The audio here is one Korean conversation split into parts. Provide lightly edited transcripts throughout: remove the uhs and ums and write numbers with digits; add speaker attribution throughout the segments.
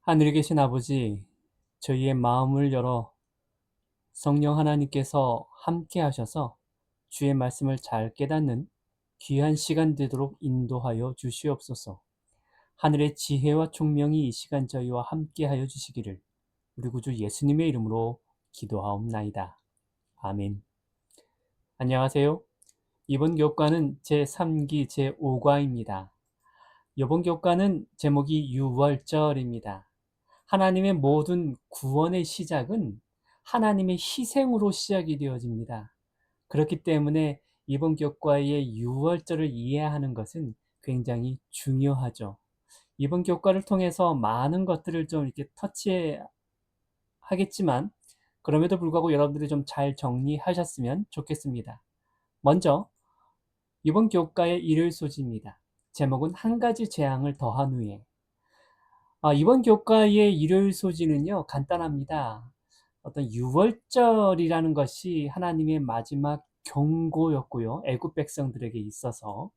Speaker 1: 하늘에 계신 아버지, 저희의 마음을 열어 성령 하나님께서 함께 하셔서 주의 말씀을 잘 깨닫는 귀한 시간 되도록 인도하여 주시옵소서. 하늘의 지혜와 총명이 이 시간 저희와 함께 하여 주시기를 우리 구주 예수님의 이름으로 기도하옵나이다. 아멘. 안녕하세요. 이번 교과는 제3기 제5과입니다. 이번 교과는 제목이 유월절입니다. 하나님의 모든 구원의 시작은 하나님의 희생으로 시작이 되어집니다. 그렇기 때문에 이번 교과의 유월절을 이해하는 것은 굉장히 중요하죠. 이번 교과를 통해서 많은 것들을 좀 이렇게 터치하겠지만 그럼에도 불구하고 여러분들이 좀 잘 정리하셨으면 좋겠습니다. 먼저 이번 교과의 일요일 소지입니다. 제목은 한 가지 재앙을 더한 후에. 이번 교과의 일요일 소지는요, 간단합니다. 어떤 유월절이라는 것이 하나님의 마지막 경고였고요. 애굽 백성들에게 있어서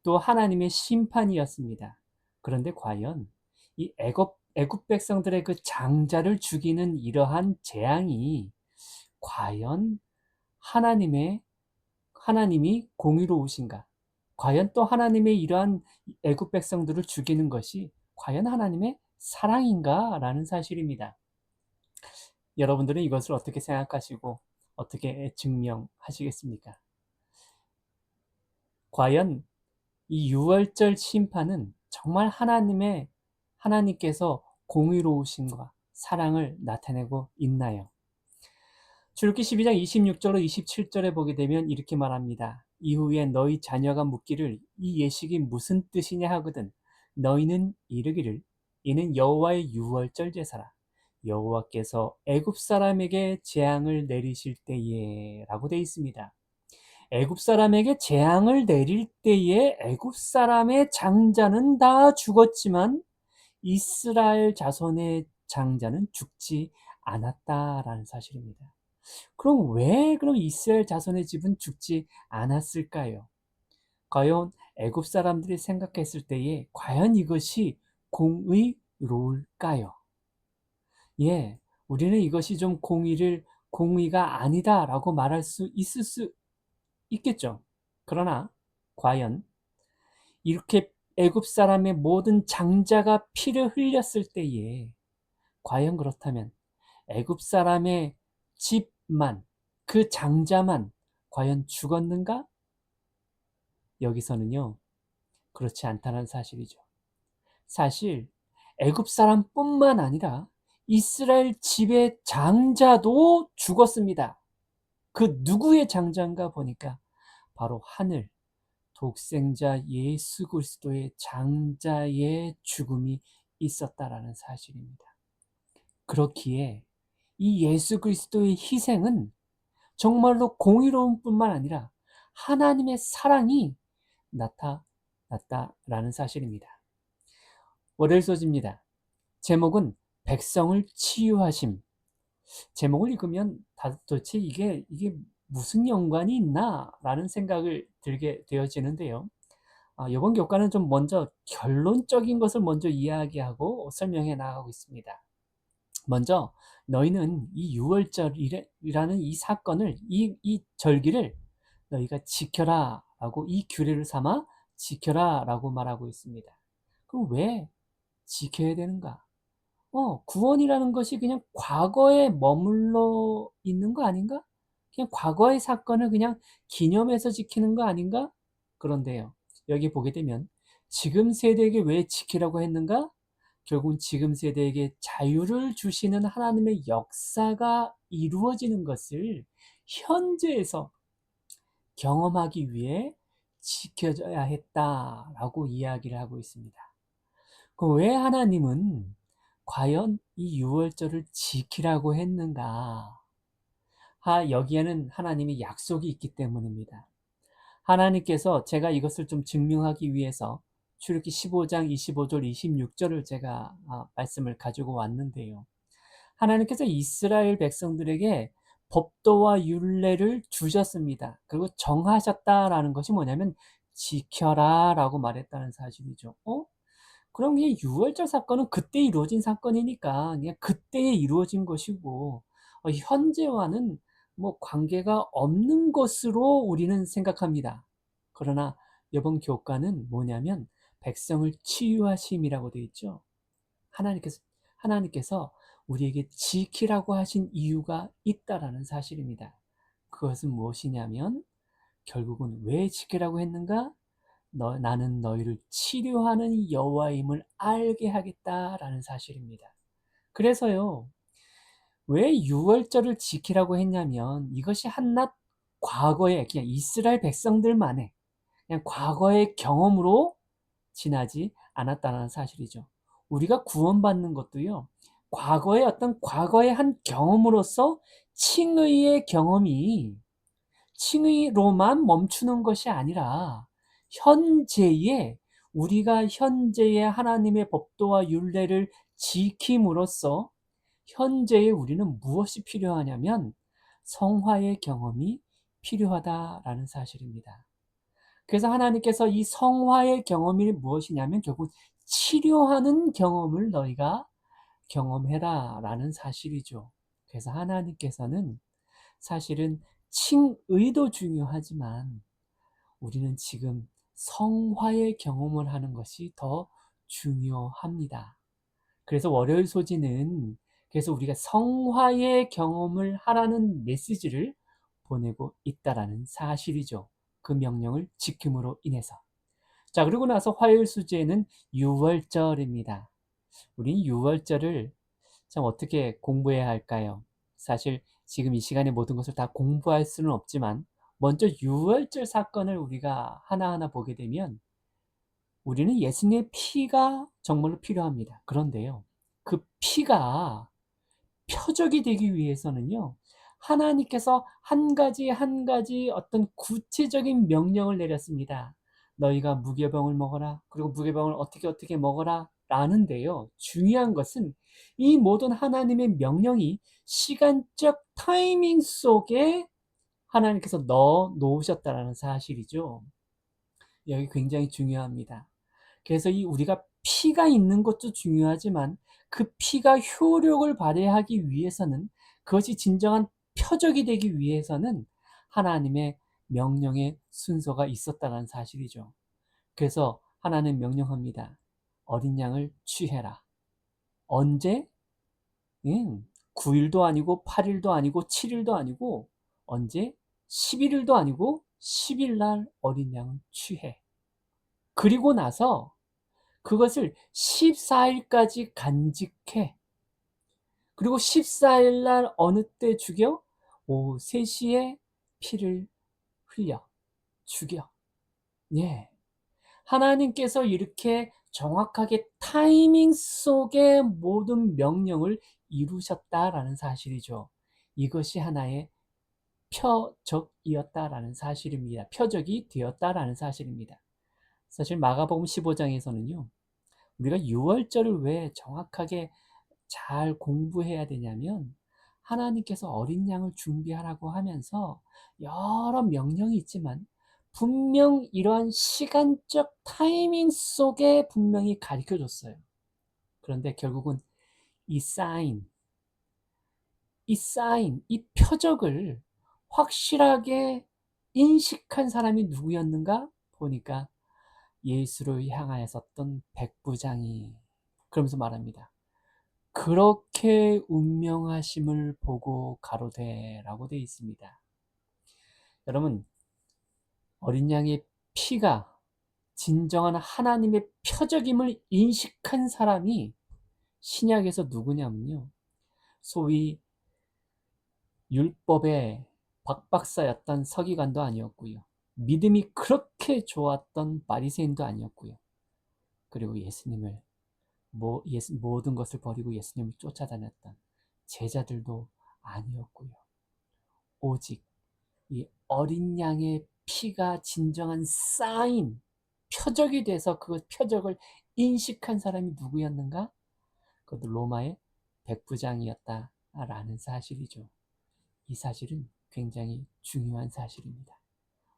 Speaker 1: 또 하나님의 심판이었습니다. 그런데 과연 이 애굽 백성들의 그 장자를 죽이는 이러한 재앙이 과연 하나님이 공의로우신가? 과연 또 하나님의 이러한 애굽 백성들을 죽이는 것이 과연 하나님의 사랑인가? 라는 사실입니다. 여러분들은 이것을 어떻게 생각하시고 어떻게 증명하시겠습니까? 과연 이 유월절 심판은 정말 하나님께서 공의로우심과 사랑을 나타내고 있나요? 출애굽기 12장 26절로 27절에 보게 되면 이렇게 말합니다. 이후에 너희 자녀가 묻기를 이 예식이 무슨 뜻이냐 하거든 너희는 이르기를 이는 여호와의 유월절 제사라. 여호와께서 애굽 사람에게 재앙을 내리실 때에 라고 되어 있습니다. 애굽 사람에게 재앙을 내릴 때에 애굽 사람의 장자는 다 죽었지만 이스라엘 자손의 장자는 죽지 않았다라는 사실입니다. 그럼 이스라엘 자손의 집은 죽지 않았을까요? 과연 애굽 사람들이 생각했을 때에 과연 이것이 공의로울까요? 예, 우리는 이것이 좀 공의가 아니다라고 말할 수 있을 수 있겠죠. 그러나 과연 이렇게 애굽 사람의 모든 장자가 피를 흘렸을 때에 과연 그렇다면 애굽 사람의 집만 그 장자만 과연 죽었는가? 여기서는요. 그렇지 않다는 사실이죠. 사실 애굽 사람뿐만 아니라 이스라엘 집의 장자도 죽었습니다. 그 누구의 장자인가 보니까 바로 하늘 독생자 예수 그리스도의 장자의 죽음이 있었다라는 사실입니다. 그렇기에 이 예수 그리스도의 희생은 정말로 공의로운 뿐만 아니라 하나님의 사랑이 나타났다라는 사실입니다. 월요일 소지입니다. 제목은 백성을 치유하심. 제목을 읽으면 도대체 이게 무슨 연관이 있나라는 생각을 들게 되어지는데요. 이번 교과는 좀 먼저 결론적인 것을 먼저 이야기하고 설명해 나가고 있습니다. 먼저 너희는 이 유월절이라는 이 사건을 이 절기를 너희가 지켜라 라고 이 규례를 삼아 지켜라 라고 말하고 있습니다. 그럼 왜 지켜야 되는가? 구원이라는 것이 그냥 과거에 머물러 있는 거 아닌가? 그냥 과거의 사건을 그냥 기념해서 지키는 거 아닌가? 그런데요. 여기 보게 되면 지금 세대에게 왜 지키라고 했는가? 결국은 지금 세대에게 자유를 주시는 하나님의 역사가 이루어지는 것을 현재에서 경험하기 위해 지켜져야 했다라고 이야기를 하고 있습니다. 왜 하나님은 과연 이 유월절을 지키라고 했는가? 여기에는 하나님의 약속이 있기 때문입니다. 하나님께서 제가 이것을 좀 증명하기 위해서 출애굽기 15장 25절 26절을 제가 말씀을 가지고 왔는데요. 하나님께서 이스라엘 백성들에게 법도와 율례를 주셨습니다. 그리고 정하셨다라는 것이 뭐냐면 지켜라 라고 말했다는 사실이죠. 그럼 그냥 유월절 사건은 그때 이루어진 사건이니까 그냥 그때에 이루어진 것이고 현재와는 뭐 관계가 없는 것으로 우리는 생각합니다. 그러나 이번 교과는 뭐냐면 백성을 치유하심이라고 되어 있죠. 하나님께서 하나님께서 우리에게 지키라고 하신 이유가 있다라는 사실입니다. 그것은 무엇이냐면 결국은 왜 지키라고 했는가? 나는 너희를 치료하는 여호와임을 알게 하겠다라는 사실입니다. 그래서요, 왜 유월절을 지키라고 했냐면 이것이 한낱 과거의 그냥 이스라엘 백성들만의 그냥 과거의 경험으로 지나지 않았다는 사실이죠. 우리가 구원받는 것도요, 과거의 한 경험으로서 칭의의 경험이 칭의로만 멈추는 것이 아니라 현재의 우리가 현재의 하나님의 법도와 율례를 지킴으로써 현재의 우리는 무엇이 필요하냐면 성화의 경험이 필요하다라는 사실입니다. 그래서 하나님께서 이 성화의 경험이 무엇이냐면 결국 치료하는 경험을 너희가 경험해라 라는 사실이죠. 그래서 하나님께서는 사실은 칭의도 중요하지만 우리는 지금 성화의 경험을 하는 것이 더 중요합니다. 그래서 월요일 소지는 그래서 우리가 성화의 경험을 하라는 메시지를 보내고 있다라는 사실이죠. 그 명령을 지킴으로 인해서. 자, 그리고 나서 화요일 수제는 유월절입니다. 우린 유월절을 참 어떻게 공부해야 할까요? 사실 지금 이 시간에 모든 것을 다 공부할 수는 없지만 먼저 유월절 사건을 우리가 하나하나 보게 되면 우리는 예수님의 피가 정말로 필요합니다. 그런데요, 그 피가 표적이 되기 위해서는요, 하나님께서 한 가지 한 가지 어떤 구체적인 명령을 내렸습니다. 너희가 무교병을 먹어라. 그리고 무교병을 어떻게 먹어라. 라는데요, 중요한 것은 이 모든 하나님의 명령이 시간적 타이밍 속에 하나님께서 넣어 놓으셨다는 사실이죠. 여기 굉장히 중요합니다. 그래서 이 우리가 피가 있는 것도 중요하지만 그 피가 효력을 발휘하기 위해서는 그것이 진정한 표적이 되기 위해서는 하나님의 명령의 순서가 있었다는 사실이죠. 그래서 하나님 명령합니다. 어린 양을 취해라. 언제? 9일도 아니고 8일도 아니고 7일도 아니고 언제? 11일도 아니고 10일 날 어린 양을 취해. 그리고 나서 그것을 14일까지 간직해. 그리고 14일 날 어느 때 죽여? 오후 3시에 피를 흘려. 죽여. 예. 하나님께서 이렇게 정확하게 타이밍 속에 모든 명령을 이루셨다라는 사실이죠. 이것이 하나의 표적이었다라는 사실입니다. 표적이 되었다라는 사실입니다. 사실 마가복음 15장에서는요. 우리가 유월절을 왜 정확하게 잘 공부해야 되냐면 하나님께서 어린 양을 준비하라고 하면서 여러 명령이 있지만 분명 이러한 시간적 타이밍 속에 분명히 가르쳐 줬어요. 그런데 결국은 이 사인, 이 표적을 확실하게 인식한 사람이 누구였는가 보니까 예수를 향하여 섰던 백부장이 그러면서 말합니다. 그렇게 운명하심을 보고 가로되라고 되어 있습니다. 여러분, 어린 양의 피가 진정한 하나님의 표적임을 인식한 사람이 신약에서 누구냐면요. 소위 율법의 박박사였던 서기관도 아니었고요. 믿음이 그렇게 좋았던 바리새인도 아니었고요. 그리고 예수님을 모든 것을 버리고 예수님을 쫓아다녔던 제자들도 아니었고요. 오직 이 어린 양의 피가 진정한 사인, 표적이 돼서 그 표적을 인식한 사람이 누구였는가? 그것도 로마의 백부장이었다라는 사실이죠. 이 사실은 굉장히 중요한 사실입니다.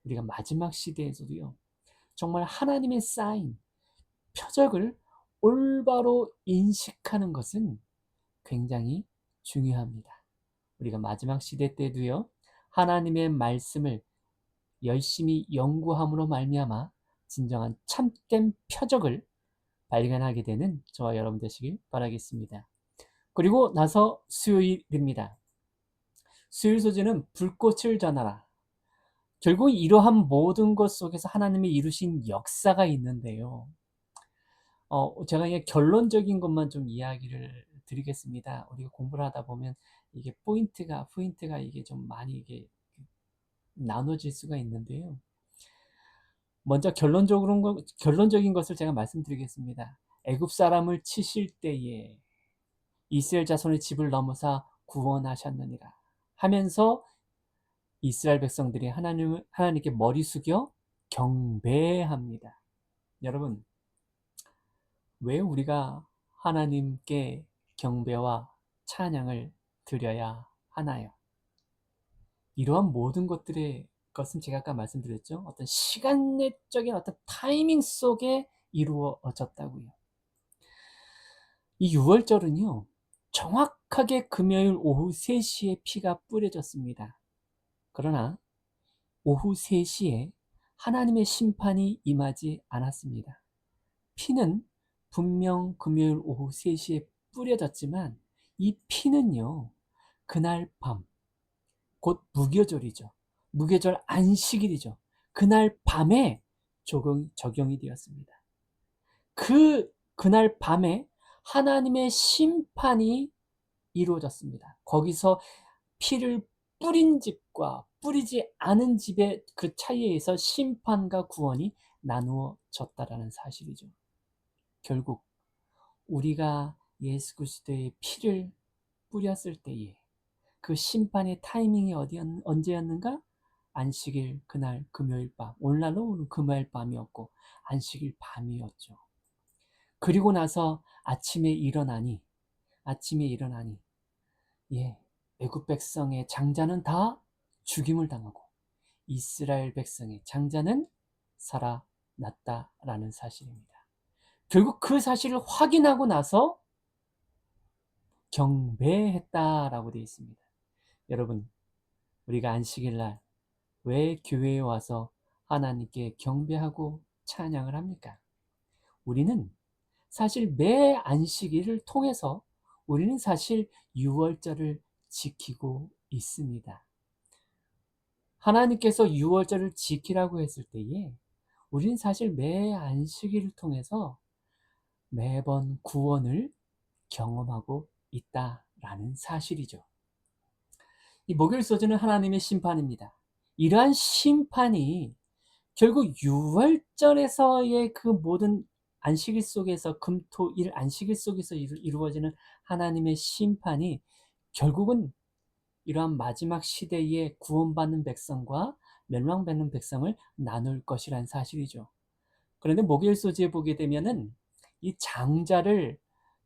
Speaker 1: 우리가 마지막 시대에서도요, 정말 하나님의 사인, 표적을 올바로 인식하는 것은 굉장히 중요합니다. 우리가 마지막 시대 때도요, 하나님의 말씀을 열심히 연구함으로 말미암아 진정한 참된 표적을 발견하게 되는 저와 여러분 되시길 바라겠습니다. 그리고 나서 수요일입니다. 수요일 소재는 불꽃을 전하라. 결국 이러한 모든 것 속에서 하나님이 이루신 역사가 있는데요. 제가 이게 결론적인 것만 좀 이야기를 드리겠습니다. 우리가 공부를 하다 보면 이게 포인트가 이게 좀 많이 이게 나눠질 수가 있는데요. 먼저 결론적인 것을 제가 말씀드리겠습니다. 애굽 사람을 치실 때에 이스라엘 자손의 집을 넘어서 구원하셨느니라 하면서 이스라엘 백성들이 하나님께 머리 숙여 경배합니다. 여러분, 왜 우리가 하나님께 경배와 찬양을 드려야 하나요? 이러한 모든 것은 제가 아까 말씀드렸죠. 어떤 시간적인 어떤 타이밍 속에 이루어졌다고요. 이 6월절은요, 정확하게 금요일 오후 3시에 피가 뿌려졌습니다. 그러나 오후 3시에 하나님의 심판이 임하지 않았습니다. 피는 분명 금요일 오후 3시에 뿌려졌지만 이 피는요, 그날 밤, 곧 무교절이죠. 무교절 안식일이죠. 그날 밤에 적용이 되었습니다. 그날 밤에 하나님의 심판이 이루어졌습니다. 거기서 피를 뿌린 집과 뿌리지 않은 집의 그 차이에 의해서 심판과 구원이 나누어졌다라는 사실이죠. 결국 우리가 예수 그리스도의 피를 뿌렸을 때에 그 심판의 타이밍이 언제였는가? 안식일 그날 금요일 밤, 오늘날로 금요일 밤이었고 안식일 밤이었죠. 그리고 나서 아침에 일어나니 예, 애굽 백성의 장자는 다 죽임을 당하고 이스라엘 백성의 장자는 살아났다라는 사실입니다. 결국 그 사실을 확인하고 나서 경배했다라고 되어 있습니다. 여러분, 우리가 안식일 날 왜 교회에 와서 하나님께 경배하고 찬양을 합니까? 우리는 사실 매 안식일을 통해서 우리는 사실 유월절을 지키고 있습니다. 하나님께서 유월절을 지키라고 했을 때에 우리는 사실 매 안식일을 통해서 매번 구원을 경험하고 있다라는 사실이죠. 이 목요일 소재는 하나님의 심판입니다. 이러한 심판이 결국 유월절에서의 그 모든 안식일 속에서 금토일 안식일 속에서 이루어지는 하나님의 심판이 결국은 이러한 마지막 시대에 구원받는 백성과 멸망받는 백성을 나눌 것이란 사실이죠. 그런데 목요일 소재에 보게 되면은 이 장자를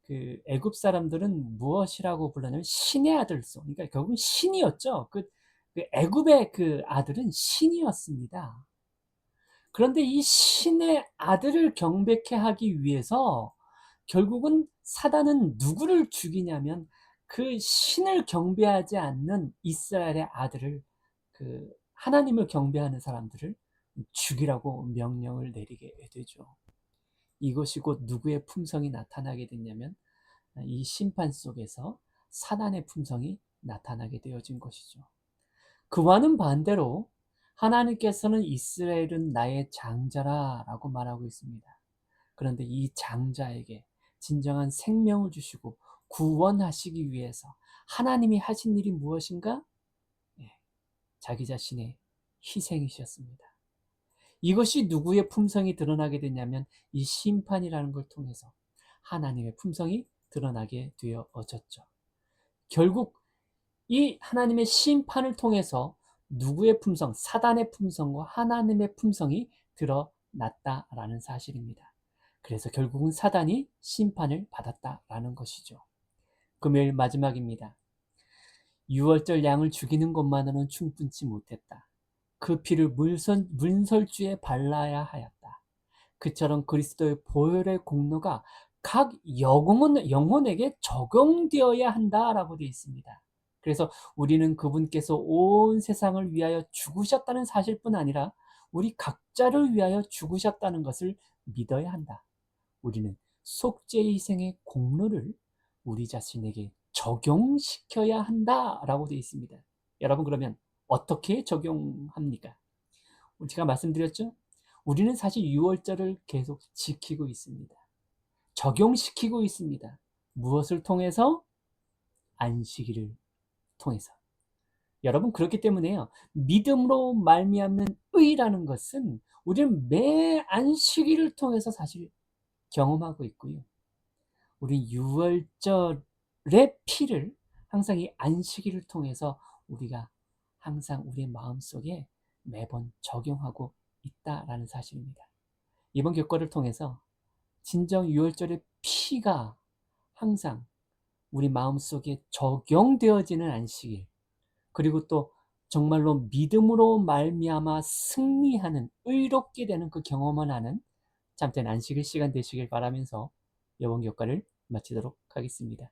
Speaker 1: 그 애굽 사람들은 무엇이라고 불렀냐면 신의 아들소. 그러니까 결국은 신이었죠. 그 애굽의 그 아들은 신이었습니다. 그런데 이 신의 아들을 경배케 하기 위해서 결국은 사단은 누구를 죽이냐면 그 신을 경배하지 않는 이스라엘의 아들을 그 하나님을 경배하는 사람들을 죽이라고 명령을 내리게 되죠. 이것이 곧 누구의 품성이 나타나게 됐냐면 이 심판 속에서 사단의 품성이 나타나게 되어진 것이죠. 그와는 반대로 하나님께서는 이스라엘은 나의 장자라 라고 말하고 있습니다. 그런데 이 장자에게 진정한 생명을 주시고 구원하시기 위해서 하나님이 하신 일이 무엇인가? 예, 자기 자신의 희생이셨습니다. 이것이 누구의 품성이 드러나게 되냐면 이 심판이라는 걸 통해서 하나님의 품성이 드러나게 되어졌죠. 결국 이 하나님의 심판을 통해서 누구의 품성, 사단의 품성과 하나님의 품성이 드러났다라는 사실입니다. 그래서 결국은 사단이 심판을 받았다라는 것이죠. 금요일 마지막입니다. 유월절 양을 죽이는 것만으로는 충분치 못했다. 그 피를 문설주에 발라야 하였다. 그처럼 그리스도의 보혈의 공로가 각 영혼에게 적용되어야 한다라고 되어 있습니다. 그래서 우리는 그분께서 온 세상을 위하여 죽으셨다는 사실뿐 아니라 우리 각자를 위하여 죽으셨다는 것을 믿어야 한다. 우리는 속죄의 희생의 공로를 우리 자신에게 적용시켜야 한다라고 되어 있습니다. 여러분, 그러면 어떻게 적용합니까? 제가 말씀드렸죠? 우리는 사실 유월절을 계속 지키고 있습니다. 적용시키고 있습니다. 무엇을 통해서? 안식일을 통해서. 여러분, 그렇기 때문에요. 믿음으로 말미암는 의라는 것은 우리는 매 안식일을 통해서 사실 경험하고 있고요. 우리 유월절의 피를 항상 이 안식일을 통해서 우리가 항상 우리의 마음속에 매번 적용하고 있다라는 사실입니다. 이번 교과를 통해서 진정 유월절의 피가 항상 우리 마음속에 적용되어지는 안식일, 그리고 또 정말로 믿음으로 말미암아 승리하는, 의롭게 되는 그 경험을 하는 참된 안식일 시간 되시길 바라면서 이번 교과를 마치도록 하겠습니다.